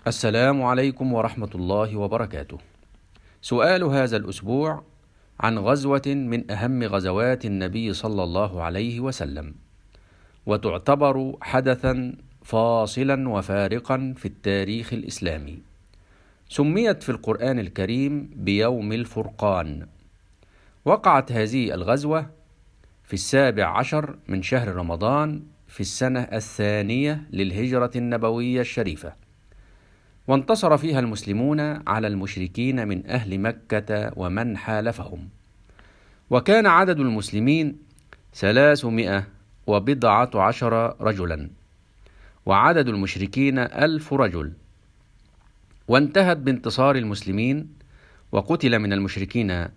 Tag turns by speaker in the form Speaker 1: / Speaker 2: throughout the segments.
Speaker 1: السلام عليكم ورحمة الله وبركاته. سؤال هذا الأسبوع عن غزوة من أهم غزوات النبي صلى الله عليه وسلم، وتعتبر حدثا فاصلا وفارقا في التاريخ الإسلامي. سميت في القرآن الكريم بيوم الفرقان. وقعت هذه الغزوة في 17 من شهر رمضان في السنة الثانية للهجرة النبوية الشريفة، وانتصر فيها المسلمون على المشركين من أهل مكة ومن حالفهم، وكان عدد المسلمين 310 رجلا، وعدد المشركين 1000 رجل. وانتهت بانتصار المسلمين، وقتل من المشركين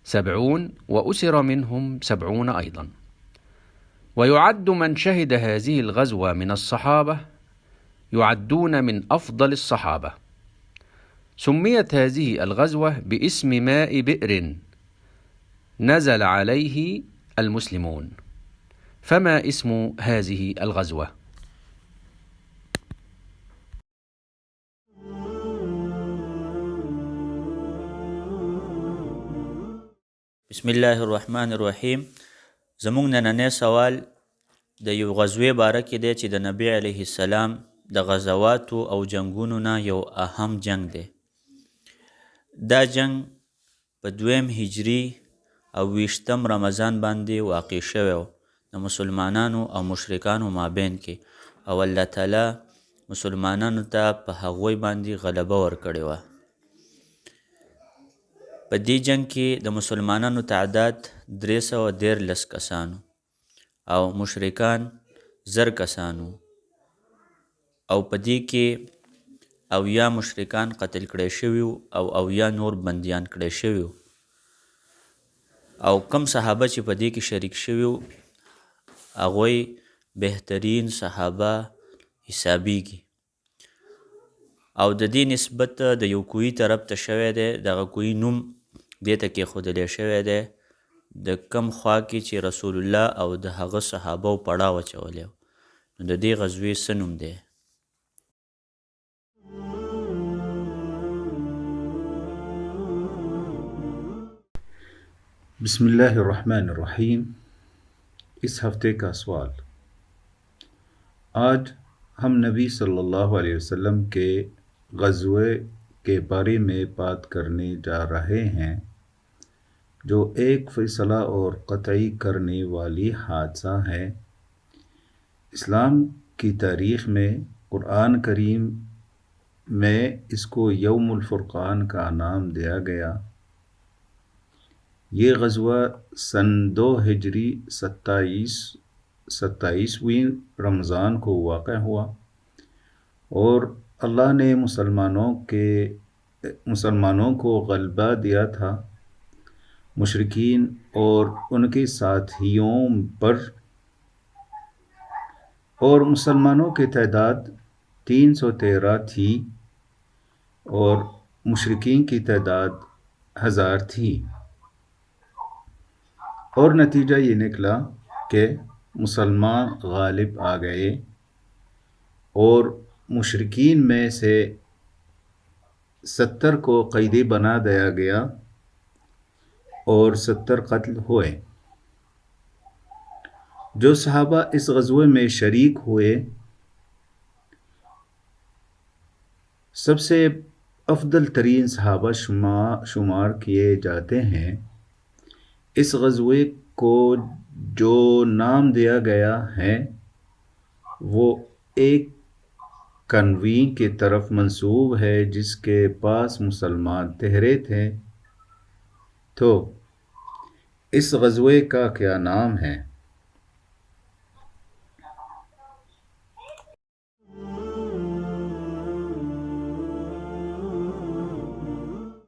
Speaker 1: 70 وأسر منهم 70 أيضا. ويعد من شهد هذه الغزوة من الصحابة يعدون من أفضل الصحابة. سميت هذه الغزوة باسم ماء بئر نزل عليه المسلمون. فما اسم هذه الغزوة؟
Speaker 2: بسم الله الرحمن الرحیم. زمونږ نننی سوال د یو غزوې باره کې دی چې د نبی علیه السلام د غزواتو او جنگونو نه یو اهم جنگ دی. دا جنگ په 2 هجري او 20 رمضان باندې واقع شوی و د مسلمانانو او مشرکانو مابین کې، او الله تعالی مسلمانانو ته په هغوی باندې غلبه ورکړې وه. په دې جنگ کې د مسلمانانو تعداد 313 کسانو او مشرکان 1000 کسانو، او په دې کې 80 مشرکان قتل کړی شوي او 80 نور بندیان کړی شوي، او کم صحابه چې په دې کې شریک شوي هغوی بهترین صحابه حسابیږي. او د دې نسبت د یو کوی طرف ته شوی دی. دغه کوی نوم دې ته کېښودلی شوی دی د کم خوا کې چې رسول الله او د هغه صحابو پړاو اچولی و. نو د دې غزوې څه نوم دی؟
Speaker 3: بسم اللہ الرحمن الرحیم. اس ہفتے کا سوال. آج ہم نبی صلی اللہ علیہ وسلم کے غزوے کے بارے میں بات کرنے جا رہے ہیں، جو ایک فیصلہ اور قطعی کرنے والی حادثہ ہے. اسلام کی تاریخ میں قرآن کریم میں اس کو یوم الفرقان کا نام دیا گیا. یہ غزوہ سن 2 ہجری 27ویں رمضان کو واقع ہوا، اور اللہ نے مسلمانوں کو غلبہ دیا تھا مشرکین اور ان کے ساتھیوں پر، اور مسلمانوں کی تعداد 313 تھی اور مشرکین کی تعداد 1000 تھی. اور نتیجہ یہ نکلا کہ مسلمان غالب آ گئے، اور مشرکین میں سے 70 کو قیدی بنا دیا گیا اور 70 قتل ہوئے. جو صحابہ اس غزوے میں شریک ہوئے سب سے افضل ترین صحابہ شمار کیے جاتے ہیں. اس غزوے کو جو نام دیا گیا ہے وہ ایک کنویں کی طرف منسوب ہے جس کے پاس مسلمان ٹھہرے تھے. تو اس غزوے کا کیا نام ہے؟